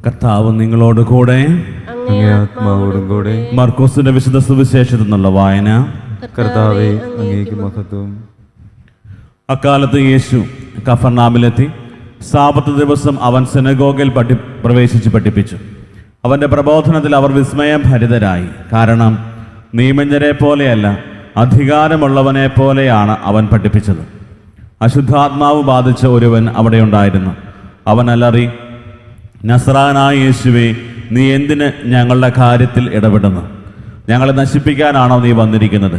കർത്താവ് നിങ്ങളോട് കൂടെ, അങ്ങേ ആത്മാവോടും കൂടെ. മർക്കോസിന്റെ വിശുദ്ധ സുവിശേഷത്തിൽ നിന്നുള്ള വായന. കർത്താവേ, അങ്ങേക്ക് മഹത്വം. അക്കാലത്ത് യേശു കഫർനാമിലെത്തി. സാബത്ത് ദിവസം അവൻ സിനഗോഗിൽ പ്രവേശിച്ച് പഠിപ്പിച്ചു. അവൻ്റെ പ്രബോധനത്തിൽ അവർ വിസ്മയം ഭരിതരായി. കാരണം നിയമജ്ഞരെ പോലെയല്ല, അധികാരമുള്ളവനെ പോലെയാണ് അവൻ പഠിപ്പിച്ചത്. അശുദ്ധാത്മാവ് ബാധിച്ച ഒരുവൻ അവിടെ ഉണ്ടായിരുന്നു. അവൻ അലറി, നസ്രായനായ യേശുവേ, നീ എന്തിന് ഞങ്ങളുടെ കാര്യത്തിൽ ഇടപെടുന്നു? ഞങ്ങളെ നശിപ്പിക്കാനാണോ നീ വന്നിരിക്കുന്നത്?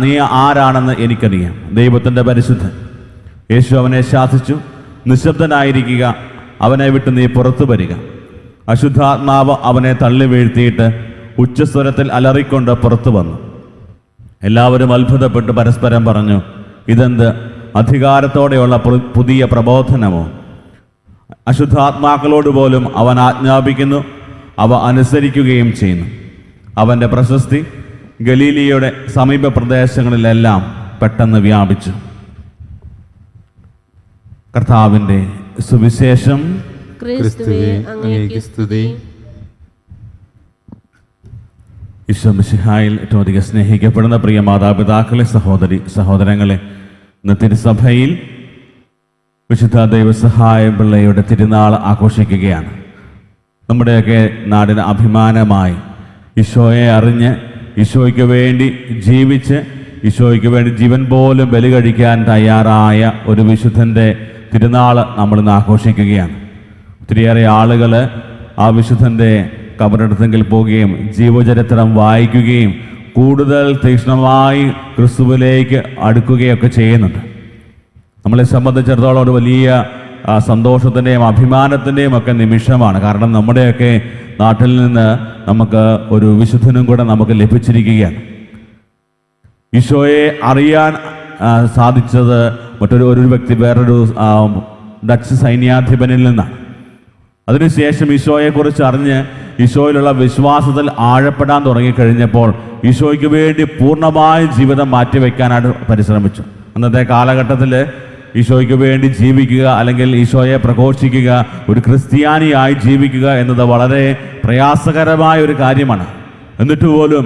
നീ ആരാണെന്ന് എനിക്കറിയാം, ദൈവത്തിൻ്റെ പരിശുദ്ധൻ. യേശു അവനെ ശാസിച്ചു, നിശബ്ദനായിരിക്കുക, അവനെ വിട്ട് നീ പുറത്തു വരിക. അശുദ്ധാത്മാവ് അവനെ തള്ളി വീഴ്ത്തിയിട്ട് ഉച്ചസ്വരത്തിൽ അലറിക്കൊണ്ട് പുറത്തു വന്നു. എല്ലാവരും അത്ഭുതപ്പെട്ട് പരസ്പരം പറഞ്ഞു, ഇതെന്ത് അധികാരത്തോടെയുള്ള പുതിയ പ്രബോധനമോ? അശുദ്ധാത്മാക്കളോട് പോലും അവൻ ആജ്ഞാപിക്കുന്നു, അവ അനുസരിക്കുകയും ചെയ്യുന്നു. അവൻ്റെ പ്രശസ്തി ഗലീലിയയുടെ സമീപ പ്രദേശങ്ങളിലെല്ലാം പെട്ടെന്ന് വ്യാപിച്ചു. കർത്താവിൻ്റെ സുവിശേഷം. ക്രിസ്തുവേ, അങ്ങേക്ക് സ്തുതി. ഈശോ മിശിഹായിൽ ഏറ്റവും അധികം സ്നേഹിക്കപ്പെടുന്ന പ്രിയ മാതാപിതാക്കളെ, സഹോദരങ്ങളെ, ഇന്ന് തിരുസഭയിൽ വിശുദ്ധ ദൈവസഹായ പിള്ളയുടെ തിരുനാൾ ആഘോഷിക്കുകയാണ്. നമ്മുടെയൊക്കെ നാടിന് അഭിമാനമായി ഈശോയെ അറിഞ്ഞ്, ഈശോയ്ക്ക് വേണ്ടി ജീവിച്ച്, ഈശോയ്ക്ക് വേണ്ടി ജീവൻ പോലും ബലി കഴിക്കാൻ തയ്യാറായ ഒരു വിശുദ്ധൻ്റെ തിരുനാൾ നമ്മളിന്ന് ആഘോഷിക്കുകയാണ്. ഒത്തിരിയേറെ ആളുകൾ ആ വിശുദ്ധൻ്റെ കബറിടത്തെങ്കിൽ പോവുകയും ജീവചരിത്രം വായിക്കുകയും കൂടുതൽ തീക്ഷ്ണമായി ക്രിസ്തുവിലേക്ക് അടുക്കുകയൊക്കെ ചെയ്യുന്നുണ്ട്. നമ്മളെ സംബന്ധിച്ചിടത്തോളം ഒരു വലിയ സന്തോഷത്തിൻ്റെയും അഭിമാനത്തിൻ്റെയും ഒക്കെ നിമിഷമാണ്. കാരണം നമ്മുടെയൊക്കെ നാട്ടിൽ നിന്ന് നമുക്ക് ഒരു വിശുദ്ധനും കൂടെ നമുക്ക് ലഭിച്ചിരിക്കുകയാണ്. ഈശോയെ അറിയാൻ സാധിച്ചത് ഒരു വ്യക്തി വേറൊരു ഡച്ച് സൈന്യാധിപനിൽ നിന്നാണ്. അതിനുശേഷം ഈശോയെക്കുറിച്ച് അറിഞ്ഞ് ഈശോയിലുള്ള വിശ്വാസത്തിൽ ആഴപ്പെടാൻ തുടങ്ങിക്കഴിഞ്ഞപ്പോൾ ഈശോയ്ക്ക് വേണ്ടി പൂർണ്ണമായ ജീവിതം മാറ്റിവെക്കാനായിട്ട് പരിശ്രമിച്ചു. അന്നത്തെ കാലഘട്ടത്തിൽ ഈശോയ്ക്ക് വേണ്ടി ജീവിക്കുക, അല്ലെങ്കിൽ ഈശോയെ പ്രഘോഷിക്കുക, ഒരു ക്രിസ്ത്യാനിയായി ജീവിക്കുക എന്നത് വളരെ പ്രയാസകരമായ ഒരു കാര്യമാണ്. എന്നിട്ട് പോലും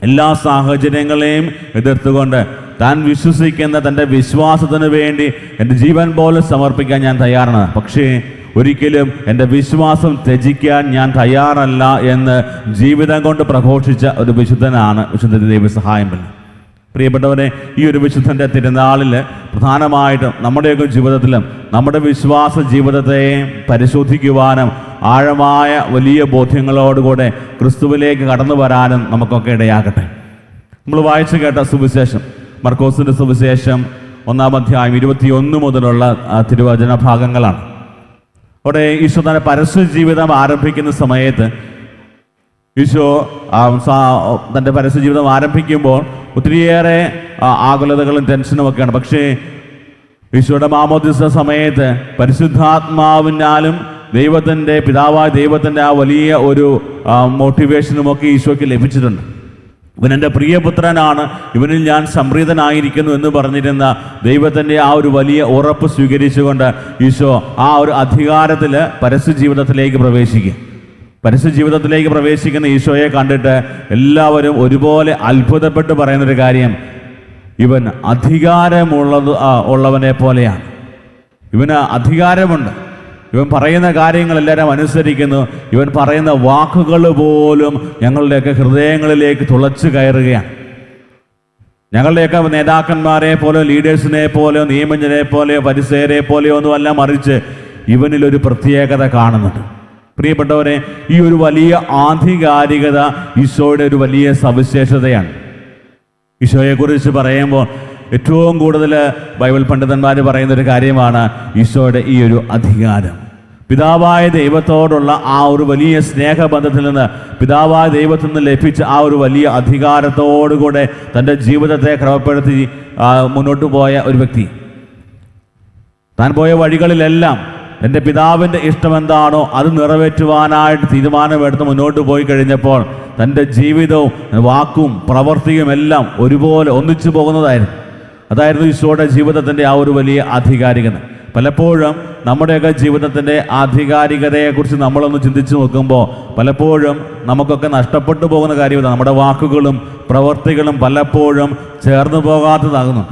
എല്ലാ സാഹചര്യങ്ങളെയും എതിർത്തുകൊണ്ട് താൻ വിശ്വസിക്കുന്ന തൻ്റെ വിശ്വാസത്തിന് വേണ്ടി എൻ്റെ ജീവൻ പോലും സമർപ്പിക്കാൻ ഞാൻ തയ്യാറാണ്, പക്ഷേ ഒരിക്കലും എൻ്റെ വിശ്വാസം ത്യജിക്കാൻ ഞാൻ തയ്യാറല്ല എന്ന് ജീവിതം കൊണ്ട് പ്രഘോഷിച്ച ഒരു വിശുദ്ധനാണ് വിശുദ്ധ ദൈവസഹായം പിള്ള. പ്രിയപ്പെട്ടവരെ, ഈ ഒരു വിശുദ്ധൻ്റെ തിരുനാളിൽ പ്രധാനമായിട്ടും നമ്മുടെയൊക്കെ ജീവിതത്തിലും നമ്മുടെ വിശ്വാസ ജീവിതത്തെ പരിശോധിക്കുവാനും ആഴമായ വലിയ ബോധ്യങ്ങളോടുകൂടെ ക്രിസ്തുവിലേക്ക് കടന്നു വരാനും നമുക്കൊക്കെ ഇടയാകട്ടെ. നമ്മൾ വായിച്ചു കേട്ട സുവിശേഷം, മർക്കോസിൻ്റെ സുവിശേഷം 1-ാം അധ്യായം 21 മുതലുള്ള തിരുവചന ഭാഗങ്ങളാണ്. അവിടെ ഈശോ തൻ്റെ പരസ്യ ജീവിതം ആരംഭിക്കുന്ന സമയത്ത് ഈശോ തൻ്റെ പരസ്യ ജീവിതം ആരംഭിക്കുമ്പോൾ ഒത്തിരിയേറെ ആകുലതകളും ടെൻഷനും ഒക്കെയാണ്. പക്ഷേ ഈശോയുടെ മാമോദിസ സമയത്ത് പരിശുദ്ധാത്മാവിനാലും ദൈവത്തിൻ്റെ പിതാവായ ദൈവത്തിൻ്റെ ആ വലിയ ഒരു മോട്ടിവേഷനുമൊക്കെ ഈശോയ്ക്ക് ലഭിച്ചിട്ടുണ്ട്. ഇവൻ എൻ്റെ പ്രിയപുത്രനാണ്, ഇവനിൽ ഞാൻ സംപ്രീതനായിരിക്കുന്നു എന്ന് പറഞ്ഞിരുന്ന ദൈവത്തിൻ്റെ ആ ഒരു വലിയ ഉറപ്പ് സ്വീകരിച്ചുകൊണ്ട് ഈശോ ആ ഒരു അധികാരത്തിൽ പരസ്യ ജീവിതത്തിലേക്ക് പ്രവേശിക്കുക. പരസ്യ ജീവിതത്തിലേക്ക് പ്രവേശിക്കുന്ന ഈശോയെ കണ്ടിട്ട് എല്ലാവരും ഒരുപോലെ അത്ഭുതപ്പെട്ട് പറയുന്നൊരു കാര്യം, ഇവൻ ഉള്ളവനെ പോലെയാണ്. ഇവന് അധികാരമുണ്ട്, ഇവൻ പറയുന്ന കാര്യങ്ങൾ എല്ലാവരും അനുസരിക്കുന്നു, ഇവൻ പറയുന്ന വാക്കുകൾ പോലും ഞങ്ങളുടെയൊക്കെ ഹൃദയങ്ങളിലേക്ക് തുളച്ചു കയറുകയാണ്. ഞങ്ങളുടെയൊക്കെ നേതാക്കന്മാരെ പോലെയോ ലീഡേഴ്സിനെ പോലെയോ നിയമജ്ഞരെ പോലെയോ പരിസേരെ പോലെയോ ഒന്നുമല്ല, മറിച്ച് ഇവനിലൊരു പ്രത്യേകത കാണുന്നുണ്ട്. പ്രിയപ്പെട്ടവരെ, ഈ ഒരു വലിയ ആധികാരികത ഈശോയുടെ ഒരു വലിയ സവിശേഷതയാണ്. ഈശോയെക്കുറിച്ച് പറയുമ്പോൾ ഏറ്റവും കൂടുതൽ ബൈബിൾ പണ്ഡിതന്മാർ പറയുന്നൊരു കാര്യമാണ് ഈശോയുടെ ഈ ഒരു അധികാരം. പിതാവായ ദൈവത്തോടുള്ള ആ ഒരു വലിയ സ്നേഹബന്ധത്തിൽ നിന്ന്, പിതാവായ ദൈവത്തിൽ നിന്ന് ലഭിച്ച ആ ഒരു വലിയ അധികാരത്തോടുകൂടെ തൻ്റെ ജീവിതത്തെ ക്രമപ്പെടുത്തി മുന്നോട്ട് പോയ ഒരു വ്യക്തി. താൻ പോയ വഴികളിലെല്ലാം എൻ്റെ പിതാവിൻ്റെ ഇഷ്ടമെന്താണോ അത് നിറവേറ്റുവാനായിട്ട് തീരുമാനമെടുത്ത് മുന്നോട്ട് പോയി കഴിഞ്ഞപ്പോൾ തൻ്റെ ജീവിതവും വാക്കും പ്രവൃത്തിയും എല്ലാം ഒരുപോലെ ഒന്നിച്ചു പോകുന്നതായിരുന്നു. അതായിരുന്നു ഈശോയുടെ ജീവിതത്തിൻ്റെ ആ ഒരു വലിയ ആധികാരികത. പലപ്പോഴും നമ്മുടെയൊക്കെ ജീവിതത്തിൻ്റെ ആധികാരികതയെക്കുറിച്ച് നമ്മളൊന്ന് ചിന്തിച്ച് നോക്കുമ്പോൾ പലപ്പോഴും നമുക്കൊക്കെ നഷ്ടപ്പെട്ടു പോകുന്ന കാര്യം ഇതാണ്. നമ്മുടെ വാക്കുകളും പ്രവൃത്തികളും പലപ്പോഴും ചേർന്ന് പോകാത്തതാകുന്നു.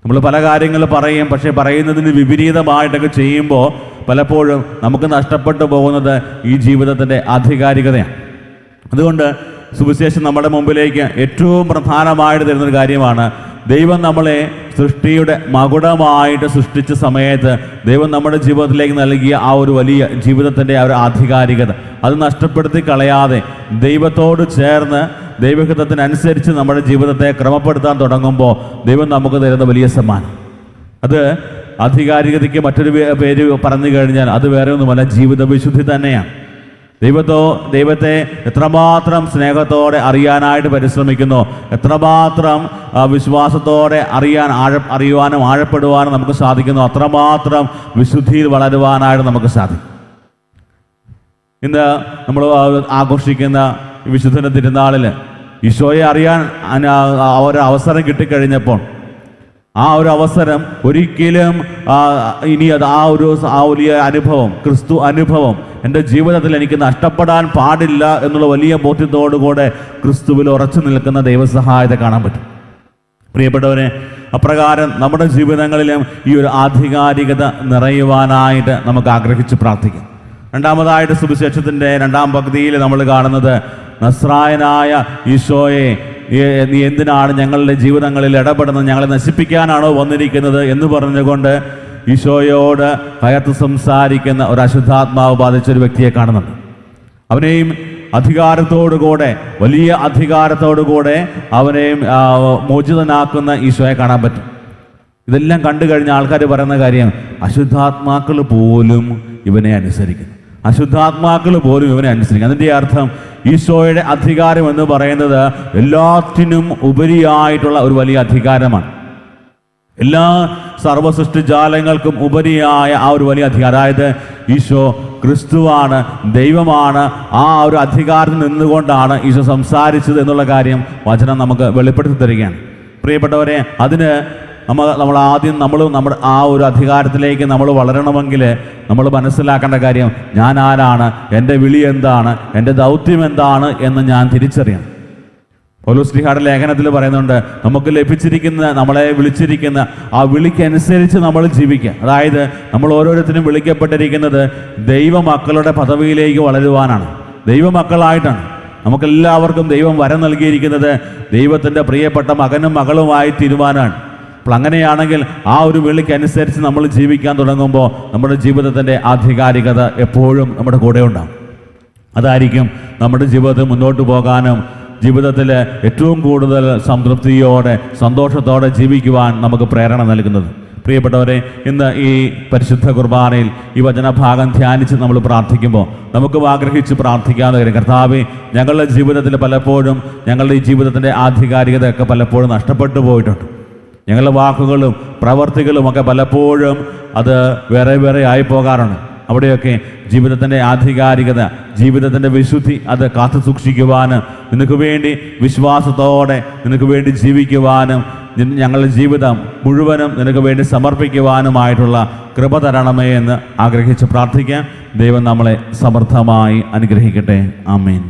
നമ്മൾ പല കാര്യങ്ങൾ പറയും, പക്ഷേ പറയുന്നതിന് വിപരീതമായിട്ടൊക്കെ ചെയ്യുമ്പോൾ പലപ്പോഴും നമുക്ക് നഷ്ടപ്പെട്ടു പോകുന്നത് ഈ ജീവിതത്തിൻ്റെ ആധികാരികതയാണ്. അതുകൊണ്ട് സുവിശേഷം നമ്മുടെ മുമ്പിലേക്ക് ഏറ്റവും പ്രധാനമായിട്ട് തരുന്നൊരു കാര്യമാണ്. ദൈവം നമ്മളെ സൃഷ്ടിയുടെ മകുടമായിട്ട് സൃഷ്ടിച്ച സമയത്ത് ദൈവം നമ്മുടെ ജീവിതത്തിലേക്ക് നൽകിയ ആ ഒരു വലിയ ജീവിതത്തിൻ്റെ ആ ഒരു ആധികാരികത അത് നഷ്ടപ്പെടുത്തി കളയാതെ ദൈവത്തോട് ചേർന്ന് ദൈവഹിതത്തിനനുസരിച്ച് നമ്മുടെ ജീവിതത്തെ ക്രമപ്പെടുത്താൻ തുടങ്ങുമ്പോൾ ദൈവം നമുക്ക് തരുന്ന വലിയ സമ്മാനം, അത് ആധികാരികതയ്ക്ക് മറ്റൊരു പേര് പറഞ്ഞു കഴിഞ്ഞാൽ അത് വേറെ ഒന്നുമല്ല, ജീവിത വിശുദ്ധി തന്നെയാണ്. ദൈവത്തെ എത്രമാത്രം സ്നേഹത്തോടെ അറിയാനായിട്ട് പരിശ്രമിക്കുന്നു, എത്രമാത്രം വിശ്വാസത്തോടെ അറിയുവാനും ആഴപ്പെടുവാനും നമുക്ക് സാധിക്കുന്നു, അത്രമാത്രം വിശുദ്ധിയിൽ വളരുവാനായിട്ട് നമുക്ക് സാധിക്കും. ഇന്ന് നമ്മൾ ആഘോഷിക്കുന്ന വിശുദ്ധൻ്റെ തിരുനാളിൽ ഈശോയെ അറിയാൻ ഒരവസരം കിട്ടിക്കഴിഞ്ഞപ്പോൾ ആ ഒരു അവസരം ഒരിക്കലും ഇനി അത് ആ വലിയ അനുഭവം, ക്രിസ്തു അനുഭവം എൻ്റെ ജീവിതത്തിൽ എനിക്ക് നഷ്ടപ്പെടാൻ പാടില്ല എന്നുള്ള വലിയ ബോധ്യത്തോടുകൂടെ ക്രിസ്തുവിൽ ഉറച്ചു നിൽക്കുന്ന ദൈവസഹായത്തെ കാണാൻ പറ്റും. പ്രിയപ്പെട്ടവരെ, അപ്രകാരം നമ്മുടെ ജീവിതങ്ങളിലും ഈ ഒരു ആധികാരികത നിറയുവാനായിട്ട് നമുക്ക് ആഗ്രഹിച്ച് പ്രാർത്ഥിക്കാം. രണ്ടാമതായിട്ട് സുവിശേഷത്തിൻ്റെ 2-ാം പകുതിയിൽ നമ്മൾ കാണുന്നത് നസ്രായനായ ഈശോയെ നീ എന്തിനാണ് ഞങ്ങളുടെ ജീവിതങ്ങളിൽ ഇടപെടുന്നത്, ഞങ്ങളെ നശിപ്പിക്കാനാണോ വന്നിരിക്കുന്നത് എന്ന് പറഞ്ഞുകൊണ്ട് ഈശോയോട് കയർത്ത് സംസാരിക്കുന്ന ഒരു അശുദ്ധാത്മാവ് ബാധിച്ചൊരു വ്യക്തിയെ കാണുന്നുണ്ട്. അവനെയും അധികാരത്തോടുകൂടെ, വലിയ അധികാരത്തോടുകൂടെ അവനെയും മോചിതനാക്കുന്ന ഈശോയെ കാണാൻ പറ്റും. ഇതെല്ലാം കണ്ടു കഴിഞ്ഞ ആൾക്കാർ പറയുന്ന കാര്യം, അശുദ്ധാത്മാക്കൾ പോലും ഇവനെ അനുസരിക്കുന്നു, അശുദ്ധാത്മാക്കൾ പോലും ഇവനെ അനുസരിക്കും. അതിൻ്റെ അർത്ഥം ഈശോയുടെ അധികാരം എന്ന് പറയുന്നത് എല്ലാറ്റിനും ഉപരിയായിട്ടുള്ള ഒരു വലിയ അധികാരമാണ്. എല്ലാ സർവസൃഷ്ടിജാലങ്ങൾക്കും ഉപരിയായ ആ ഒരു വലിയ അധികാരം, അതായത് ഈശോ ക്രിസ്തുവാണ്, ദൈവമാണ്. ആ ഒരു അധികാരത്തിൽ നിന്നുകൊണ്ടാണ് ഈശോ സംസാരിച്ചത് എന്നുള്ള കാര്യം വചനം നമുക്ക് വെളിപ്പെടുത്തി തരികയാണ്. പ്രിയപ്പെട്ടവരെ, അതിന് നമ്മൾ ആദ്യം നമ്മുടെ ആ ഒരു അധികാരത്തിലേക്ക് നമ്മൾ വളരണമെങ്കിൽ നമ്മൾ മനസ്സിലാക്കേണ്ട കാര്യം, ഞാൻ ആരാണ്, എൻ്റെ വിളി എന്താണ്, എൻ്റെ ദൗത്യം എന്താണ് എന്ന് ഞാൻ തിരിച്ചറിയണം. പൗലോസ്ലീഹായുടെ ലേഖനത്തിൽ പറയുന്നുണ്ട്, നമുക്ക് ലഭിച്ചിരിക്കുന്ന, നമ്മളെ വിളിച്ചിരിക്കുന്ന ആ വിളിക്കനുസരിച്ച് നമ്മൾ ജീവിക്കുക. അതായത് നമ്മൾ ഓരോരുത്തരും വിളിക്കപ്പെട്ടിരിക്കുന്നത് ദൈവമക്കളുടെ പദവിയിലേക്ക് വളരുവാനാണ്, ദൈവമക്കളായിട്ടാണ്. നമുക്കെല്ലാവർക്കും ദൈവം വരം നൽകിയിരിക്കുന്നത് ദൈവത്തിൻ്റെ പ്രിയപ്പെട്ട മകനും മകളുമായി തീരുവാനാണ്. അപ്പോൾ അങ്ങനെയാണെങ്കിൽ ആ ഒരു വിളിക്കനുസരിച്ച് നമ്മൾ ജീവിക്കാൻ തുടങ്ങുമ്പോൾ നമ്മുടെ ജീവിതത്തിൻ്റെ ആധികാരികത എപ്പോഴും നമ്മുടെ കൂടെ ഉണ്ടാകും. അതായിരിക്കും നമ്മുടെ ജീവിതത്തിൽ മുന്നോട്ട് പോകാനും ജീവിതത്തിൽ ഏറ്റവും കൂടുതൽ സംതൃപ്തിയോടെ സന്തോഷത്തോടെ ജീവിക്കുവാൻ നമുക്ക് പ്രേരണ നൽകുന്നത്. പ്രിയപ്പെട്ടവരെ, ഇന്ന് ഈ പരിശുദ്ധ കുർബാനയിൽ ഈ വചനഭാഗം ധ്യാനിച്ച് നമ്മൾ പ്രാർത്ഥിക്കുമ്പോൾ നമുക്ക് ആഗ്രഹിച്ച് പ്രാർത്ഥിക്കാവുന്ന കാര്യം, കർത്താവേ, ഞങ്ങളുടെ ജീവിതത്തിൽ പലപ്പോഴും ഞങ്ങളുടെ ഈ ജീവിതത്തിൻ്റെ ആധികാരികതയൊക്കെ പലപ്പോഴും നഷ്ടപ്പെട്ടു പോയിട്ടുണ്ട്. ഞങ്ങളുടെ വാക്കുകളും പ്രവർത്തികളും ഒക്കെ പലപ്പോഴും അത് വേറെ വേറെ ആയി പോകാറുണ്ട്. അവിടെയൊക്കെ ജീവിതത്തിൻ്റെ ആധികാരികത, ജീവിതത്തിൻ്റെ വിശുദ്ധി അത് കാത്തു സൂക്ഷിക്കുവാനും നിനക്ക് വേണ്ടി വിശ്വാസത്തോടെ നിനക്ക് വേണ്ടി ജീവിക്കുവാനും ഞങ്ങളുടെ ജീവിതം മുഴുവനും നിനക്ക് വേണ്ടി സമർപ്പിക്കുവാനുമായിട്ടുള്ള കൃപ തരണമേ എന്ന് ആഗ്രഹിച്ച് പ്രാർത്ഥിക്കാം. ദൈവം നമ്മളെ സമൃദ്ധമായി അനുഗ്രഹിക്കട്ടെ. ആമേൻ.